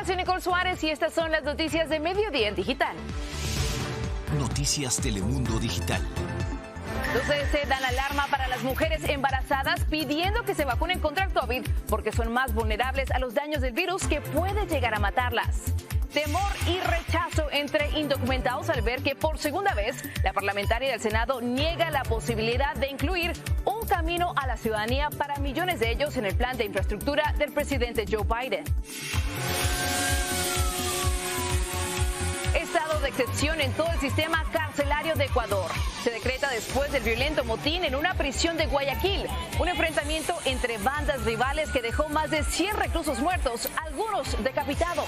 Hola, soy Nicole Suárez y estas son las noticias de Mediodía en Digital. Noticias Telemundo Digital. Los CDC dan alarma para las mujeres embarazadas pidiendo que se vacunen contra el COVID porque son más vulnerables a los daños del virus que puede llegar a matarlas. Temor y rechazo entre indocumentados al ver que por segunda vez la parlamentaria del Senado niega la posibilidad de incluir un camino a la ciudadanía para millones de ellos en el plan de infraestructura del presidente Joe Biden. Estado de excepción en todo el sistema carcelario de Ecuador. Se decreta después del violento motín en una prisión de Guayaquil. Un enfrentamiento entre bandas rivales que dejó más de 100 reclusos muertos, algunos decapitados.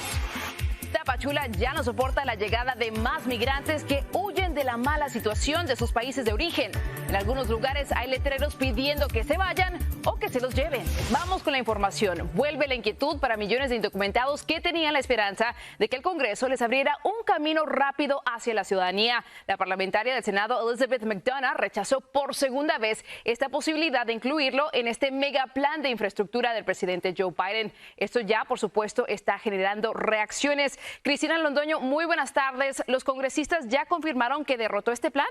Tapachula ya no soporta la llegada de más migrantes que huyen de la mala situación de sus países de origen. En algunos lugares hay letreros pidiendo que se vayan o que se los lleven. Vamos con la información. Vuelve la inquietud para millones de indocumentados que tenían la esperanza de que el Congreso les abriera un camino rápido hacia la ciudadanía. La parlamentaria del Senado, Elizabeth McDonough, rechazó por segunda vez esta posibilidad de incluirlo en este mega plan de infraestructura del presidente Joe Biden. Esto ya, por supuesto, está generando reacciones. Cristina Londoño, muy buenas tardes. ¿Los congresistas ya confirmaron que derrotó este plan?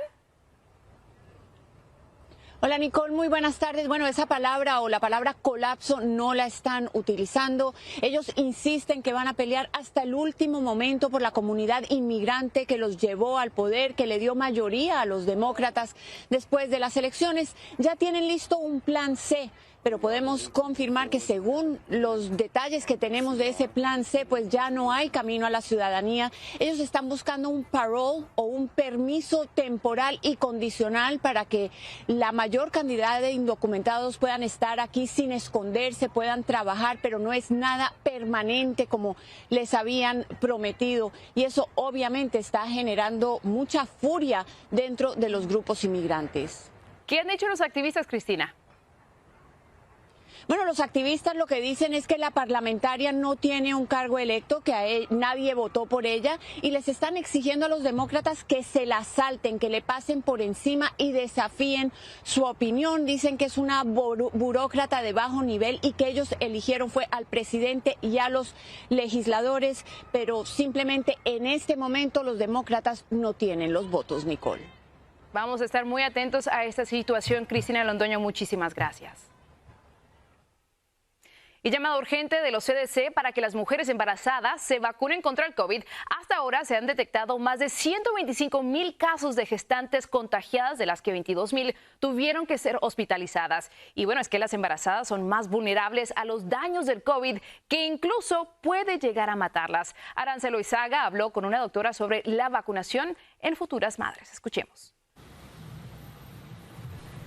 Hola Nicole, muy buenas tardes. Bueno, esa palabra o la palabra colapso no la están utilizando. Ellos insisten que van a pelear hasta el último momento por la comunidad inmigrante que los llevó al poder, que le dio mayoría a los demócratas después de las elecciones. Ya tienen listo un plan C. Pero podemos confirmar que según los detalles que tenemos de ese plan C, pues ya no hay camino a la ciudadanía. Ellos están buscando un parole o un permiso temporal y condicional para que la mayor cantidad de indocumentados puedan estar aquí sin esconderse, puedan trabajar, pero no es nada permanente como les habían prometido. Y eso obviamente está generando mucha furia dentro de los grupos inmigrantes. ¿Qué han hecho los activistas, Cristina? Bueno, los activistas lo que dicen es que la parlamentaria no tiene un cargo electo, que nadie votó por ella y les están exigiendo a los demócratas que se la salten, que le pasen por encima y desafíen su opinión. Dicen que es una burócrata de bajo nivel y que ellos eligieron fue al presidente y a los legisladores, pero simplemente en este momento los demócratas no tienen los votos, Nicole. Vamos a estar muy atentos a esta situación. Cristina Londoño, muchísimas gracias. Y llamado urgente de los CDC para que las mujeres embarazadas se vacunen contra el COVID. Hasta ahora se han detectado más de 125,000 casos de gestantes contagiadas, de las que 22,000 tuvieron que ser hospitalizadas. Y bueno, es que las embarazadas son más vulnerables a los daños del COVID, que incluso puede llegar a matarlas. Aranza Loizaga habló con una doctora sobre la vacunación en futuras madres. Escuchemos.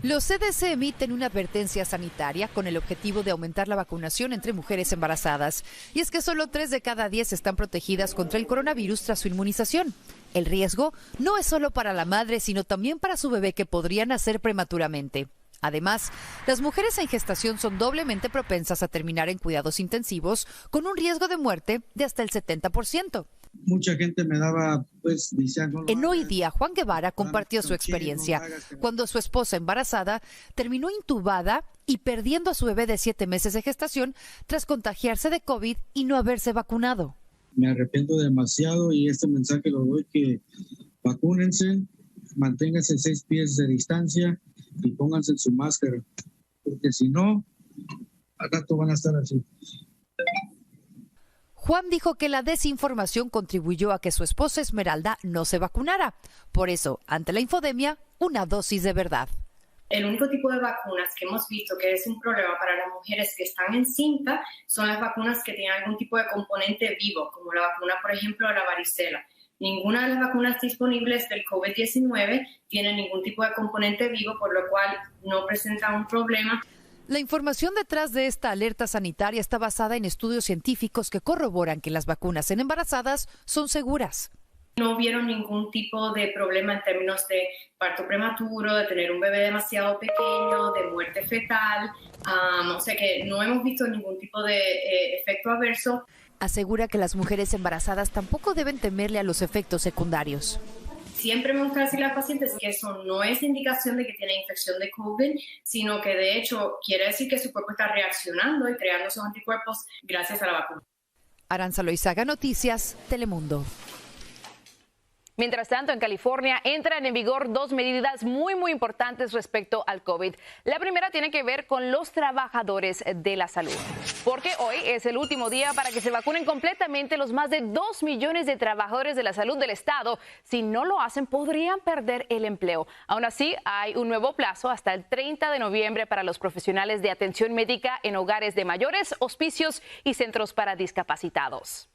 Los CDC emiten una advertencia sanitaria con el objetivo de aumentar la vacunación entre mujeres embarazadas. Y es que solo 3 de cada 10 están protegidas contra el coronavirus tras su inmunización. El riesgo no es solo para la madre, sino también para su bebé, que podría nacer prematuramente. Además, las mujeres en gestación son doblemente propensas a terminar en cuidados intensivos, con un riesgo de muerte de hasta el 70%. Mucha gente me daba, diciendo... En Hoy Día, Juan Guevara compartió su experiencia cuando su esposa embarazada terminó intubada y perdiendo a su bebé de 7 meses de gestación tras contagiarse de COVID y no haberse vacunado. Me arrepiento demasiado y este mensaje lo doy, que vacúnense, manténganse 6 pies de distancia y pónganse su máscara, porque si no, al rato van a estar así. Juan dijo que la desinformación contribuyó a que su esposa Esmeralda no se vacunara. Por eso, ante la infodemia, una dosis de verdad. El único tipo de vacunas que hemos visto que es un problema para las mujeres que están encinta son las vacunas que tienen algún tipo de componente vivo, como la vacuna, por ejemplo, de la varicela. Ninguna de las vacunas disponibles del COVID-19 tiene ningún tipo de componente vivo, por lo cual no presenta un problema. La información detrás de esta alerta sanitaria está basada en estudios científicos que corroboran que las vacunas en embarazadas son seguras. No vieron ningún tipo de problema en términos de parto prematuro, de tener un bebé demasiado pequeño, de muerte fetal. O sea que no hemos visto ningún tipo de efecto adverso. Asegura que las mujeres embarazadas tampoco deben temerle a los efectos secundarios. Siempre me gusta decirle a los pacientes que eso no es indicación de que tiene infección de COVID, sino que de hecho quiere decir que su cuerpo está reaccionando y creando esos anticuerpos gracias a la vacuna. Aranza Loizaga, Noticias Telemundo. Mientras tanto, en California entran en vigor dos medidas muy importantes respecto al COVID. La primera tiene que ver con los trabajadores de la salud, porque hoy es el último día para que se vacunen completamente los más de 2 millones de trabajadores de la salud del estado. Si no lo hacen, podrían perder el empleo. Aún así, hay un nuevo plazo hasta el 30 de noviembre para los profesionales de atención médica en hogares de mayores, hospicios y centros para discapacitados.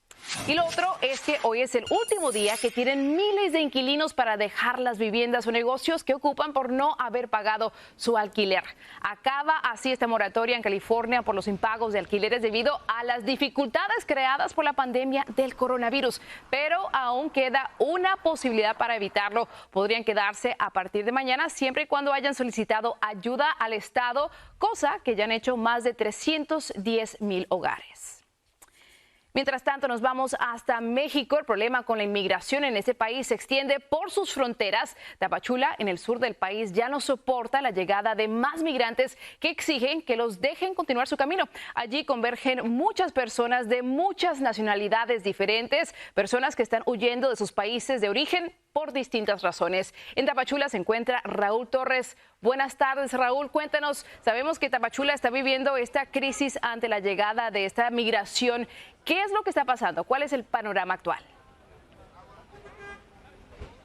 Y lo otro es que hoy es el último día que tienen miles de inquilinos para dejar las viviendas o negocios que ocupan por no haber pagado su alquiler. Acaba así esta moratoria en California por los impagos de alquileres debido a las dificultades creadas por la pandemia del coronavirus. Pero aún queda una posibilidad para evitarlo. Podrían quedarse a partir de mañana siempre y cuando hayan solicitado ayuda al Estado, cosa que ya han hecho más de 310,000 hogares. Mientras tanto, nos vamos hasta México. El problema con la inmigración en ese país se extiende por sus fronteras. Tapachula, en el sur del país, ya no soporta la llegada de más migrantes que exigen que los dejen continuar su camino. Allí convergen muchas personas de muchas nacionalidades diferentes, personas que están huyendo de sus países de origen por distintas razones. En Tapachula se encuentra Raúl Torres. Buenas tardes, Raúl. Cuéntanos, sabemos que Tapachula está viviendo esta crisis ante la llegada de esta migración. ¿Qué es lo que está pasando? ¿Cuál es el panorama actual?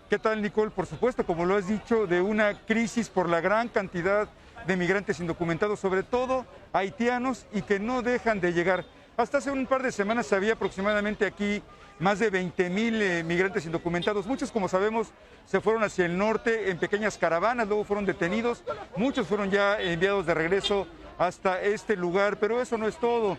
¿Qué tal, Nicole? Por supuesto, como lo has dicho, de una crisis por la gran cantidad de migrantes indocumentados, sobre todo haitianos, y que no dejan de llegar. Hasta hace un par de semanas había aproximadamente aquí más de 20,000 migrantes indocumentados. Muchos, como sabemos, se fueron hacia el norte en pequeñas caravanas, luego fueron detenidos. Muchos fueron ya enviados de regreso hasta este lugar, pero eso no es todo.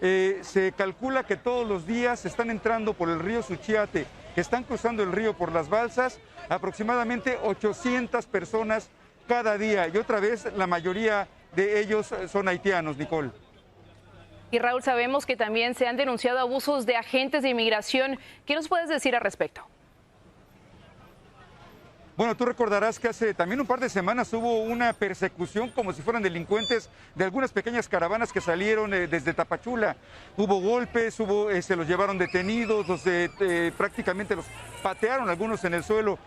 Se calcula que todos los días están entrando por el río Suchiate, que están cruzando el río por las balsas, aproximadamente 800 personas cada día. Y otra vez, la mayoría de ellos son haitianos, Nicole. Y Raúl, sabemos que también se han denunciado abusos de agentes de inmigración. ¿Qué nos puedes decir al respecto? Bueno, tú recordarás que hace también un par de semanas hubo una persecución como si fueran delincuentes de algunas pequeñas caravanas que salieron desde Tapachula. Hubo golpes, se los llevaron detenidos, prácticamente los patearon algunos en el suelo.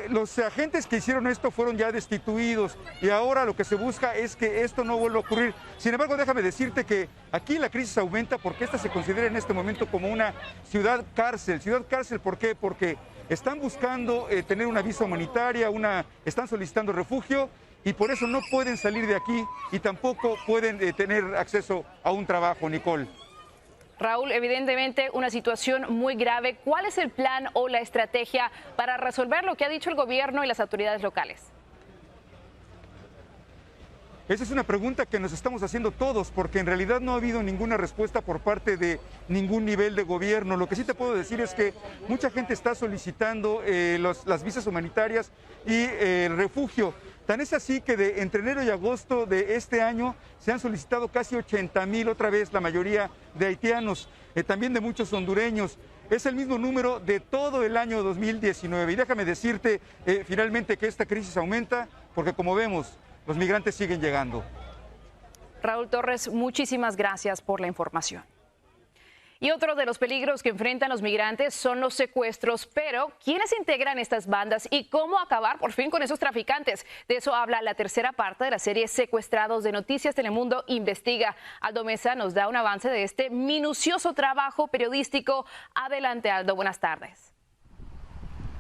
Los agentes que hicieron esto fueron ya destituidos y ahora lo que se busca es que esto no vuelva a ocurrir. Sin embargo, déjame decirte que aquí la crisis aumenta porque esta se considera en este momento como una ciudad cárcel. Ciudad cárcel, ¿por qué? Porque están buscando tener una visa humanitaria, están solicitando refugio y por eso no pueden salir de aquí y tampoco pueden tener acceso a un trabajo, Nicole. Raúl, evidentemente una situación muy grave. ¿Cuál es el plan o la estrategia para resolver lo que ha dicho el gobierno y las autoridades locales? Esa es una pregunta que nos estamos haciendo todos, porque en realidad no ha habido ninguna respuesta por parte de ningún nivel de gobierno. Lo que sí te puedo decir es que mucha gente está solicitando las visas humanitarias y el refugio. Tan es así que entre enero y agosto de este año se han solicitado casi 80,000, otra vez la mayoría de haitianos, también de muchos hondureños. Es el mismo número de todo el año 2019. Y déjame decirte finalmente que esta crisis aumenta porque, como vemos, los migrantes siguen llegando. Raúl Torres, muchísimas gracias por la información. Y otro de los peligros que enfrentan los migrantes son los secuestros, pero ¿quiénes integran estas bandas y cómo acabar por fin con esos traficantes? De eso habla la tercera parte de la serie Secuestrados de Noticias Telemundo Investiga. Aldo Mesa nos da un avance de este minucioso trabajo periodístico. Adelante, Aldo, buenas tardes.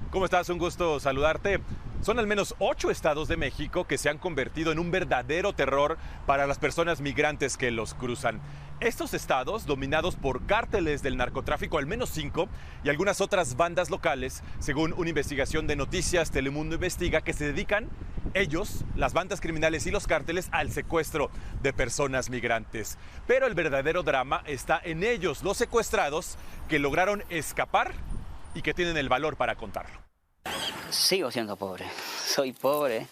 ¿Cómo estás? Un gusto saludarte. Son al menos 8 estados de México que se han convertido en un verdadero terror para las personas migrantes que los cruzan. Estos estados, dominados por cárteles del narcotráfico, al menos 5, y algunas otras bandas locales, según una investigación de Noticias Telemundo Investiga, que se dedican, ellos, las bandas criminales y los cárteles, al secuestro de personas migrantes. Pero el verdadero drama está en ellos, los secuestrados, que lograron escapar y que tienen el valor para contarlo. Sigo siendo pobre, soy pobre.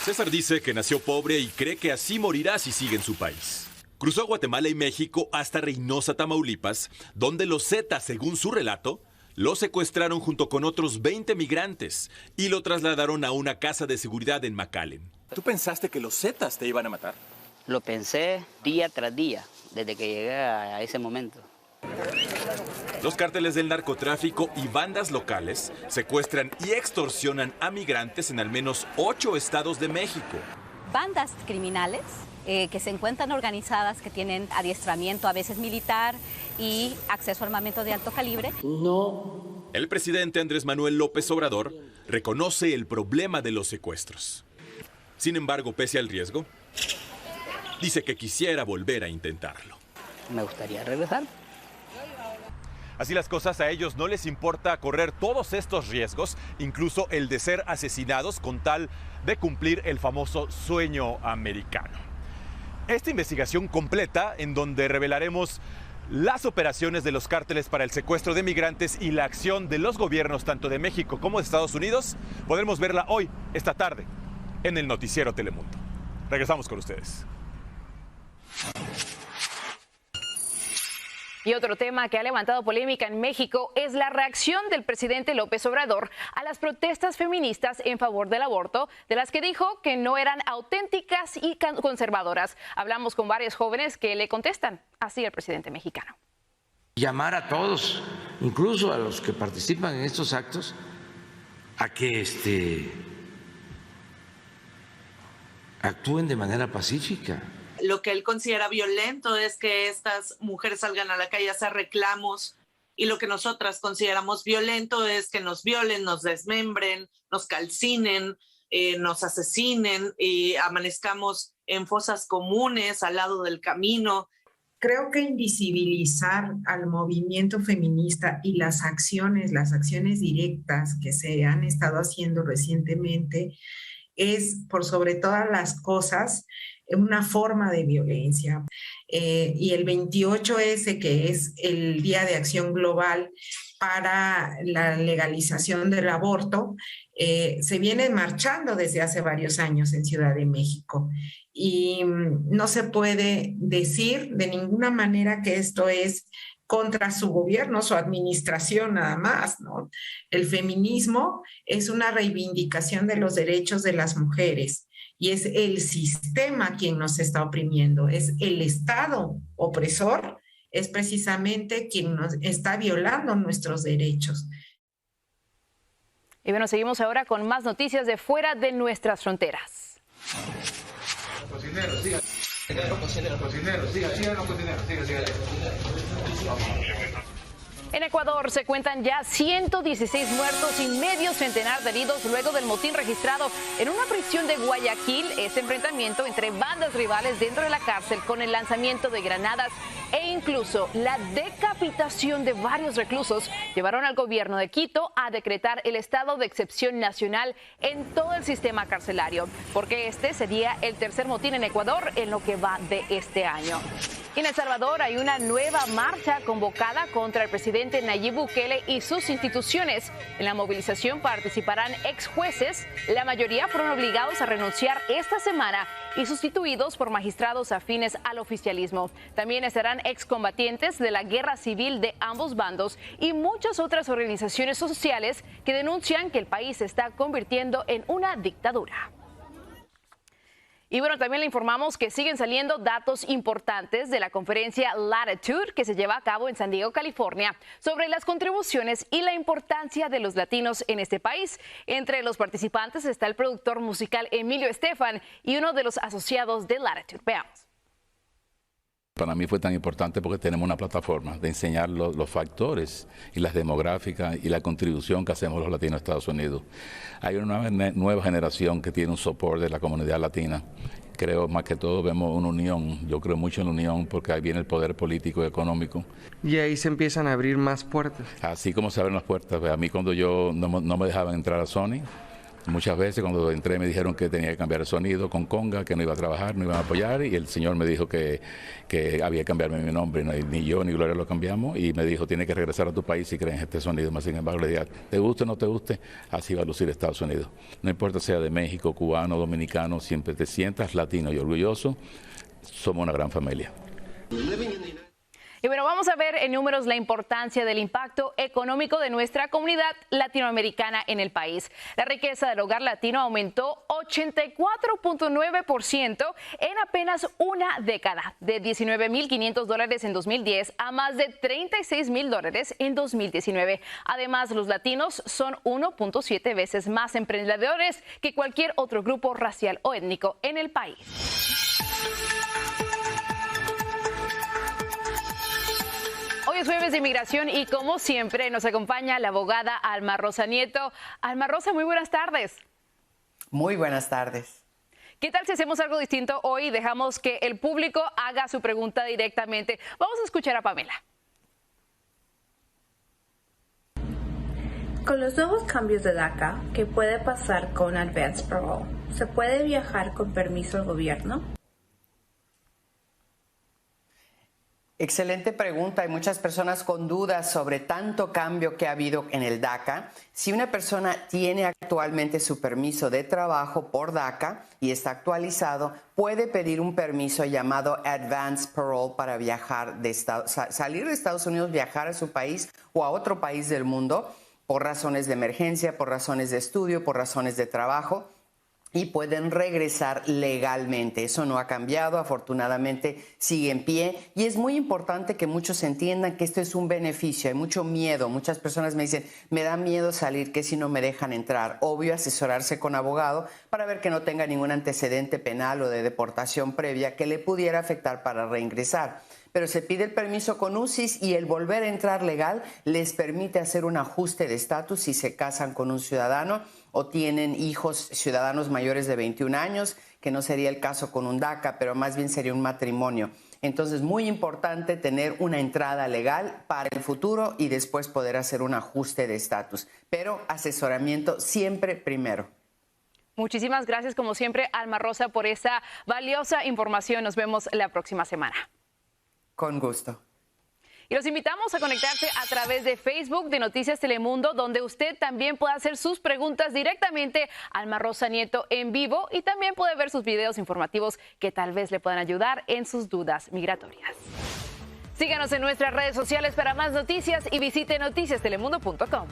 César dice que nació pobre y cree que así morirá si sigue en su país. Cruzó Guatemala y México hasta Reynosa, Tamaulipas, donde los Zetas, según su relato, lo secuestraron junto con otros 20 migrantes y lo trasladaron a una casa de seguridad en McAllen. ¿Tú pensaste que los Zetas te iban a matar? Lo pensé día tras día, desde que llegué a ese momento. Los cárteles del narcotráfico y bandas locales secuestran y extorsionan a migrantes en al menos 8 estados de México. Bandas criminales que se encuentran organizadas, que tienen adiestramiento a veces militar y acceso a armamento de alto calibre. No. El presidente Andrés Manuel López Obrador reconoce el problema de los secuestros. Sin embargo, pese al riesgo, dice que quisiera volver a intentarlo. Me gustaría regresar. Así las cosas, a ellos no les importa correr todos estos riesgos, incluso el de ser asesinados con tal de cumplir el famoso sueño americano. Esta investigación completa, en donde revelaremos las operaciones de los cárteles para el secuestro de migrantes y la acción de los gobiernos tanto de México como de Estados Unidos, podremos verla hoy, esta tarde, en el noticiero Telemundo. Regresamos con ustedes. Y otro tema que ha levantado polémica en México es la reacción del presidente López Obrador a las protestas feministas en favor del aborto, de las que dijo que no eran auténticas y conservadoras. Hablamos con varios jóvenes que le contestan así al presidente mexicano. Llamar a todos, incluso a los que participan en estos actos, a que actúen de manera pacífica. Lo que él considera violento es que estas mujeres salgan a la calle a hacer reclamos, y lo que nosotras consideramos violento es que nos violen, nos desmembren, nos calcinen, nos asesinen y amanezcamos en fosas comunes al lado del camino. Creo que invisibilizar al movimiento feminista y las acciones directas que se han estado haciendo recientemente es, por sobre todas las cosas, una forma de violencia. Y el 28S, que es el Día de Acción Global para la legalización del aborto, se viene marchando desde hace varios años en Ciudad de México. Y no se puede decir de ninguna manera que esto es contra su gobierno, su administración nada más, ¿no? El feminismo es una reivindicación de los derechos de las mujeres y es el sistema quien nos está oprimiendo, es el Estado opresor, es precisamente quien nos está violando nuestros derechos. Y bueno, seguimos ahora con más noticias de fuera de nuestras fronteras. Cocineros, sigan. Cocineros, sigan. En Ecuador se cuentan ya 116 muertos y medio centenar de heridos luego del motín registrado en una prisión de Guayaquil. Este enfrentamiento entre bandas rivales dentro de la cárcel con el lanzamiento de granadas e incluso la decapitación de varios reclusos llevaron al gobierno de Quito a decretar el estado de excepción nacional en todo el sistema carcelario, porque este sería el tercer motín en Ecuador en lo que va de este año. Y en El Salvador hay una nueva marcha convocada contra el presidente Nayib Bukele y sus instituciones. En la movilización participarán ex jueces. La mayoría fueron obligados a renunciar esta semana y sustituidos por magistrados afines al oficialismo. También estarán excombatientes de la guerra civil de ambos bandos y muchas otras organizaciones sociales que denuncian que el país se está convirtiendo en una dictadura. Y bueno, también le informamos que siguen saliendo datos importantes de la conferencia Latitude que se lleva a cabo en San Diego, California, sobre las contribuciones y la importancia de los latinos en este país. Entre los participantes está el productor musical Emilio Estefan y uno de los asociados de Latitude. Veamos. Para mí fue tan importante porque tenemos una plataforma de enseñar los factores y las demográficas y la contribución que hacemos los latinos a Estados Unidos. Hay una nueva generación que tiene un soporte de la comunidad latina. Creo más que todo vemos una unión, yo creo mucho en la unión porque ahí viene el poder político y económico. Y ahí se empiezan a abrir más puertas. Así como se abren las puertas, a mí cuando yo no me dejaban entrar a Sony, muchas veces cuando entré me dijeron que tenía que cambiar el sonido con conga, que no iba a trabajar, no iban a apoyar y el señor me dijo que había que cambiarme mi nombre, ni yo ni Gloria lo cambiamos y me dijo tiene que regresar a tu país si crees en este sonido. Más sin embargo le dije, te guste o no te guste, así va a lucir Estados Unidos. No importa sea de México, cubano, dominicano, siempre te sientas latino y orgulloso, somos una gran familia. Y bueno, vamos a ver en números la importancia del impacto económico de nuestra comunidad latinoamericana en el país. La riqueza del hogar latino aumentó 84.9% en apenas una década, de $19.500 en 2010 a más de $36.000 en 2019. Además, los latinos son 1.7 veces más emprendedores que cualquier otro grupo racial o étnico en el país. Hoy es jueves de inmigración y como siempre nos acompaña la abogada Alma Rosa Nieto. Alma Rosa, muy buenas tardes. Muy buenas tardes. ¿Qué tal si hacemos algo distinto hoy y dejamos que el público haga su pregunta directamente? Vamos a escuchar a Pamela. Con los nuevos cambios de DACA, ¿qué puede pasar con Advance Parole? ¿Se puede viajar con permiso del gobierno? Excelente pregunta. Hay muchas personas con dudas sobre tanto cambio que ha habido en el DACA. Si una persona tiene actualmente su permiso de trabajo por DACA y está actualizado, puede pedir un permiso llamado Advance Parole para viajar salir de Estados Unidos, viajar a su país o a otro país del mundo por razones de emergencia, por razones de estudio, por razones de trabajo. Y pueden regresar legalmente. Eso no ha cambiado, afortunadamente sigue en pie. Y es muy importante que muchos entiendan que esto es un beneficio. Hay mucho miedo. Muchas personas me dicen, me da miedo salir, ¿qué si no me dejan entrar? Obvio, asesorarse con abogado para ver que no tenga ningún antecedente penal o de deportación previa que le pudiera afectar para reingresar. Pero se pide el permiso con UCIS y el volver a entrar legal les permite hacer un ajuste de estatus si se casan con un ciudadano o tienen hijos ciudadanos mayores de 21 años, que no sería el caso con un DACA, pero más bien sería un matrimonio. Entonces, muy importante tener una entrada legal para el futuro y después poder hacer un ajuste de estatus. Pero asesoramiento siempre primero. Muchísimas gracias, como siempre, Alma Rosa, por esa valiosa información. Nos vemos la próxima semana. Con gusto. Y los invitamos a conectarse a través de Facebook de Noticias Telemundo, donde usted también puede hacer sus preguntas directamente a Alma Rosa Nieto en vivo y también puede ver sus videos informativos que tal vez le puedan ayudar en sus dudas migratorias. Síganos en nuestras redes sociales para más noticias y visite noticiastelemundo.com.